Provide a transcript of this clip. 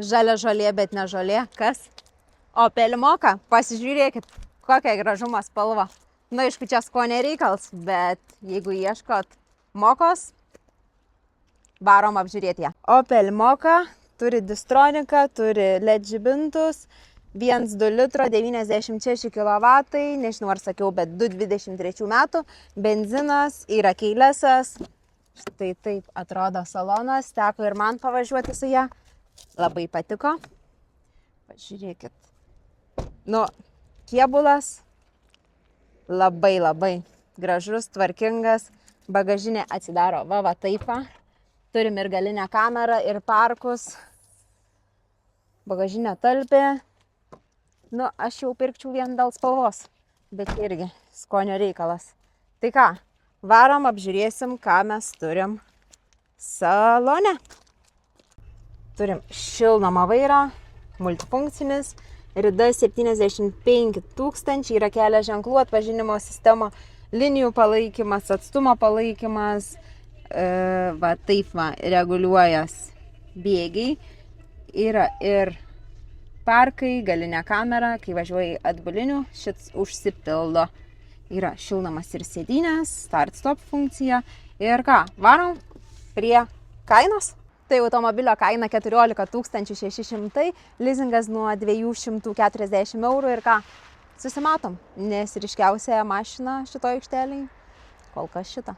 Žalia žolė, bet ne žolė. Kas? Opel Mokka. Pasižiūrėkit, kokia gražumo spalva. Na, aišku, čia skonio reikals, bet jeigu ieškot Mokkos, varom apžiūrėti ją. Opel Mokka turi distroniką, turi LED žibintus, 1,2 litro, 96 kW, nežinau ar sakiau, bet 2023 metų, benzinas, yra keilesas. Štai taip atrodo salonas, teko ir man pavažiuoti su ją. Labai patiko. Pažiūrėkit. Nu, kėbulas labai gražus, tvarkingas. Bagažinė atsidaro va taip. Turim ir galinę kamerą, ir parkus. Bagažinė talpė. Nu, aš jau pirkčiau vien dėl spalvos, bet irgi skonio reikalas. Tai ką, varom apžiūrėsim, ką mes turim salone. Turim šildomą vairą, multifunkcinis, rida 75 000, yra kelio ženklų, atpažinimo sistema, linijų palaikymas, atstumo palaikymas, va taip va, reguliuojas bėgiai, yra ir parkai, galinė kamera, kai važiuoji atbuliniu, šits užsipildo. Yra šildomas ir sėdynės, start-stop funkcija. Ir ką, varom prie kainos. Tai automobilio kaina 14 600, lizingas nuo 240 eurų ir ką, susimatom, nes ryškiausia mašina šito aikštelėje kol kas šita.